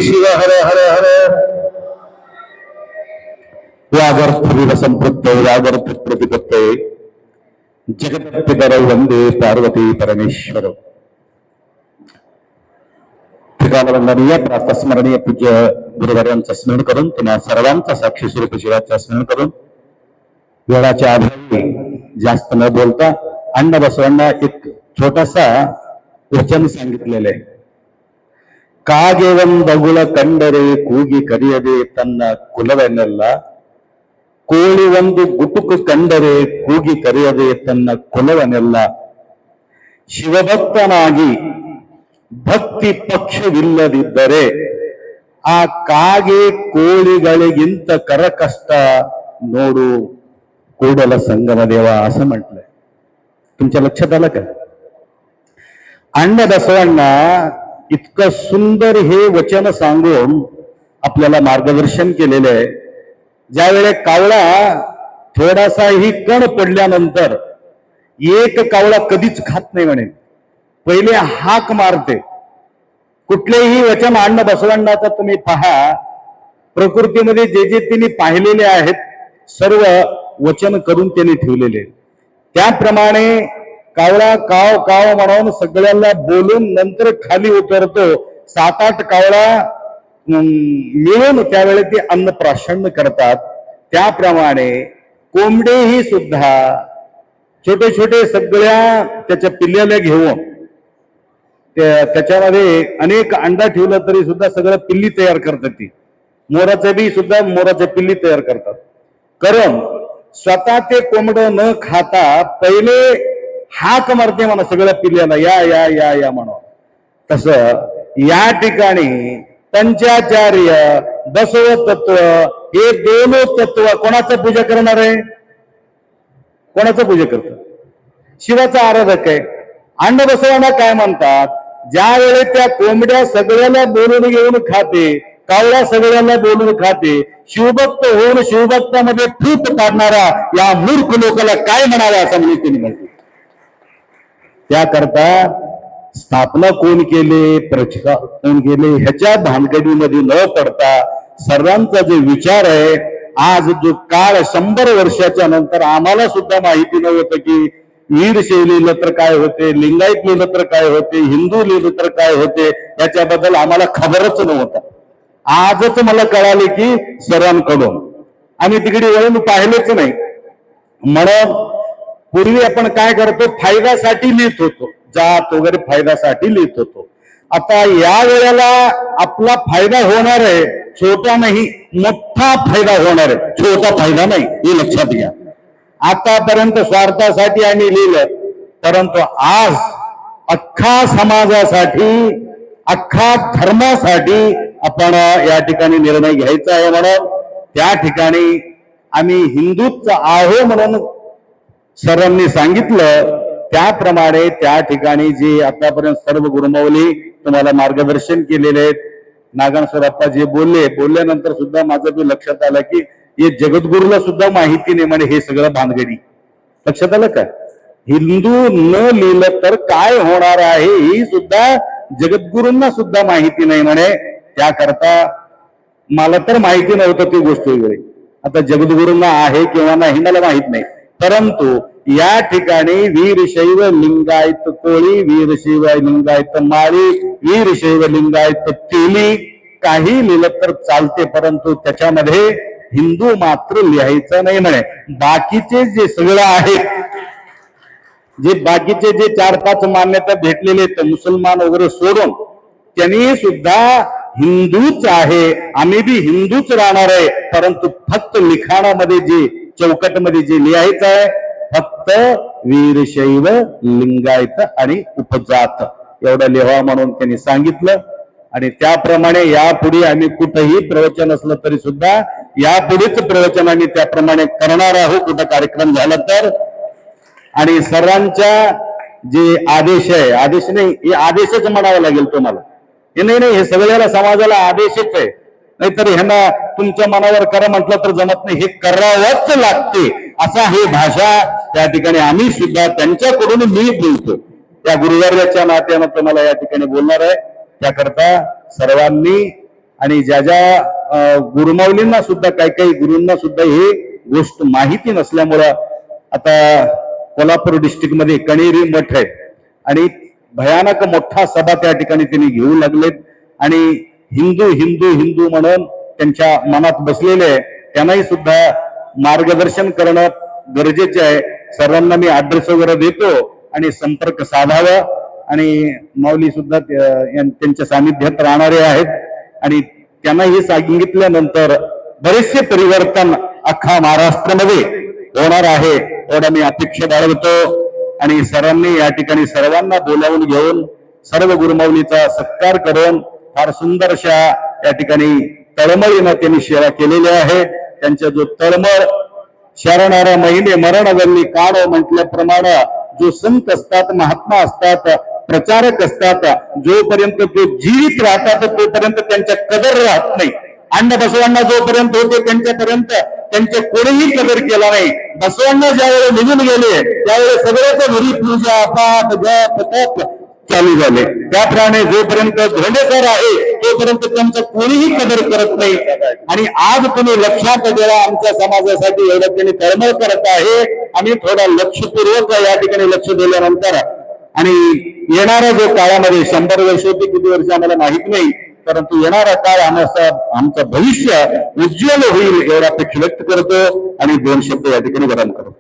शिव हर हर हर व्यागर्थ संपृत्त व्यागर्थ प्रतिपत्ते जगत्पितर वंदे पार्वती परमेश्वर ठिकाणवंदनीय प्रातस्मरणीय पूज्य गुरुवार्यांचं स्मरण करून तुम्हा सर्वांचा साक्षी स्वरूप शिवाचं स्मरण करून वेळाच्या अभावी जास्त न बोलता अण्णा बसवांना एक छोटासा वचन सांगितलेलं आहे. कागेवन बगुळ कंडरे ಕೂಗಿ ಕರೆಯದೆ ತನ್ನ ಕುಲವನ್ನೆಲ್ಲ ಕೋಳಿ ಒಂದು ಗುಟುಕು ಕಂಡರೆ ಕೂಗಿ ಕರೆಯದೆ ತನ್ನ ಕುಲವನ್ನೆಲ್ಲ ಶಿವಭಕ್ತನಾಗಿ ಭಕ್ತಿ ಪಕ್ಷವಿಲ್ಲದಿದ್ದರೆ ಆ ಕಾಗೆ ಕೋಳಿಗಳಿಗಿಂತ ಕರಕಷ್ಟ ನೋಡು ಕೂಡಲ संगम देवा असं म्हटलंय. तुमच्या लक्षात आलं का? अण्णा बसवांना इतकं सुंदर हे वचन सांगून आपल्याला मार्गदर्शन केलेले आहे. ज्यावेळे कावळा थोडासाही कण पडल्यानंतर एक कावळा कधीच खात नाही म्हणे, पहिले हाक मारते. कुठलेही वचन अण्णा बसवांना तुम्ही पहा, प्रकृतीमध्ये जे जे त्यांनी पाहिलेले आहेत सर्व वचन करून त्यांनी ठेवलेले. त्याप्रमाणे कावळा काव काव म्हणून सगळ्यांना बोलून नंतर खाली उतरतो. 7-8 कावळा मिळून त्यावेळी ते अन्नप्राशन करतात. त्याप्रमाणे कोंबडेही सुद्धा छोटे छोटे सगळ्या त्याच्या पिल्ल्याला घेऊन त्याच्यामध्ये अनेक अंडा ठेवलं तरी सुद्धा सगळं पिल्ली तयार करतात. ती मोराचे बी सुद्धा मोराचे पिल्ली तयार करतात. कारण स्वतः ते कोंबड न खाता पहिले हाक मारते म्हणा सगळ्या पिल्ल्याला, या या या या म्हणून. तसं या ठिकाणी पंचाचार्य बसव तत्व हे दोन तत्व कोणाचं पूजा करणार आहे? कोणाचं पूजा करतो? शिवाचा आराधक आहे. अण्णा बसवांना काय म्हणतात? ज्या वेळी त्या कोंबड्या सगळ्याला बोलून घेऊन खाते, कावळा सगळ्यांना बोलून खाते, शिवभक्त होऊन शिवभक्तामध्ये फूट काढणारा या मूर्ख लोकांना काय म्हणावं असं म्हणून त्यांनी म्हणते. त्याकरता स्थापना कोण केले, प्रचिका कोण केले ह्याच्या भानगडीमध्ये न पडता सर्वांचा जो विचार आहे, आज जो काळ 100 वर्षाच्या नंतर आम्हाला सुद्धा माहिती नव्हतं की वीरशैव लिहिलं तर काय होते, लिंगायत लिहिलं तर काय होते, हिंदू लिहिलं तर काय होते, याच्याबद्दल आम्हाला खबरच नव्हतं. आजच मला कळाले की सरांकडून. आम्ही तिकडे वळून पाहिलेच नाही. म्हणून पूर्वी आपण काय करतो, फायद्यासाठी लिहित होतो, जात वगैरे फायद्यासाठी लिहित होतो. आता या वेळेला आपला फायदा होणार आहे, छोटा नाही मोठा फायदा होणार आहे, छोटा फायदा नाही हे लक्षात घ्या. आतापर्यंत स्वार्थासाठी आम्ही लिहिलं, परंतु आज अख्खा समाजासाठी अख्खा धर्मासाठी आपण या ठिकाणी निर्णय घ्यायचा आहे. म्हणून त्या ठिकाणी आम्ही हिंदूच आहो म्हणून सरांनी सांगितलं. त्याप्रमाणे त्या ठिकाणी जे आतापर्यंत सर्व गुरुमाऊली तुम्हाला मार्गदर्शन केलेले आहेत, नागणसोरप्पा जे बोलल्यानंतर सुद्धा माझं बी लक्षात आलं की हे जगद्गुरूला सुद्धा माहिती नाही म्हणे हे सगळं भानगडी. लक्षात आलं का? हिंदू न लिहिलं तर काय होणार आहे ही सुद्धा जगद्गुरूंना सुद्धा माहिती नाही म्हणे. त्याकरता मला तर माहिती नव्हतं ती गोष्ट वेगळी, आता जगद्गुरूंना आहे किंवा नाही मला माहित नाही. परंतु या ठिकाणी वीरशैव लिंगायत कोळी, वीरशैव लिंगायत माळी, वीरशैव लिंगायत तेली काही लिहिलं तर चालते, परंतु त्याच्यामध्ये हिंदू मात्र लिहायचं नाही म्हणे. बाकीचे जे सगळं आहे, जे बाकीचे जे 4-5 मान्यता भेटलेले मुसलमान वगैरे सोडून त्यांनी सुद्धा हिंदूच आहे, आम्ही बी हिंदूच राहणार आहे, परंतु फक्त लिखाणामध्ये जे चौकटमध्ये जे लिहायचं आहे फक्त वीरशैव लिंगायत आणि उपजात एवढं लिहा म्हणून त्यांनी सांगितलं. आणि त्याप्रमाणे यापुढे आम्ही कुठेही प्रवचन असलं तरी सुद्धा यापुढेच प्रवचन आम्ही त्याप्रमाणे करणार आहोत, कुठं कार्यक्रम झाला तर. आणि सर्वांच्या जे आदेश आहे, आदेश नाही हे आदेशच म्हणावं लागेल तुम्हाला, हे नाही हे सगळ्याला समाजाला आदेशच आहे. नाहीतर ह्यांना तुमच्या मनावर करा म्हटलं तर जमत नाही, हे करावंच लागते असा हे भाषा त्या ठिकाणी आम्ही सुद्धा त्यांच्याकडून मी बोलतो. त्या गुरुवार्याच्या नात्यानं तुम्हाला या ठिकाणी बोलणार आहे. त्याकरता सर्वांनी आणि ज्या ज्या गुरुमाऊलींना सुद्धा काही गुरूंना सुद्धा ही गोष्ट माहिती नसल्यामुळं आता कोल्हापूर डिस्ट्रिक्ट मध्ये कणेरी मठ आहे आणि भयानक मोठा सभा त्या ठिकाणी त्यांनी घेऊ लागलेत आणि हिंदू हिंदू हिंदू म्हणून त्यांच्या मनात बसलेले आहे. त्यांनाही सुद्धा मार्गदर्शन करणं गरजेचे आहे. सर्वांना मी ऍड्रेस वगैरे देतो आणि संपर्क साधावा आणि माऊली सुद्धा त्यांच्या सानिध्यात राहणारे आहेत आणि त्यांना हे सांगितल्यानंतर बरेचसे परिवर्तन अख्खा महाराष्ट्रामध्ये होणार आहे एवढा मी अपेक्षा बाळगतो आणि सर्वांनी या ठिकाणी सर्वांना बोलावून घेऊन सर्व गुरुमाऊलीचा सत्कार करून फार सुंदर अशा या ठिकाणी तळमळीनं त्यांनी सेवा केलेली आहे. त्यांच्या जो तळमळ शरणारा महिने मरणगल्ली काढ म्हटल्याप्रमाणे जो संत असतात महात्मा असतात प्रचारक असतात जोपर्यंत ते जीवित राहतात तोपर्यंत त्यांच्या कदर राहत नाही. अण्णा बसवांना जोपर्यंत होते त्यांच्यापर्यंत त्यांचे कोणीही कदर केला नाही. बसवांना ज्यावेळेस निघून गेले त्यावेळेस सगळ्याच घरी पूजा पाठ जप तप चालू झाले. त्याप्रमाणे जोपर्यंत धोंडेकर आहे तोपर्यंत त्यांचं कोणीही कदर करत नाही आणि आज तुम्ही लक्षात घ्या आमच्या समाजासाठी एवढं त्यांनी तळमळ करत आहे. आम्ही थोडा लक्षपूर्वक या ठिकाणी लक्ष दिल्यानंतर आणि येणाऱ्या जो काळामध्ये 100 वर्ष होती किती वर्ष आम्हाला माहित नाही परंतु येणारा काळ आमचं भविष्य उज्ज्वल होईल एवढा अपेक्षा व्यक्त करतो आणि 2 शब्द या ठिकाणी विराम करतो.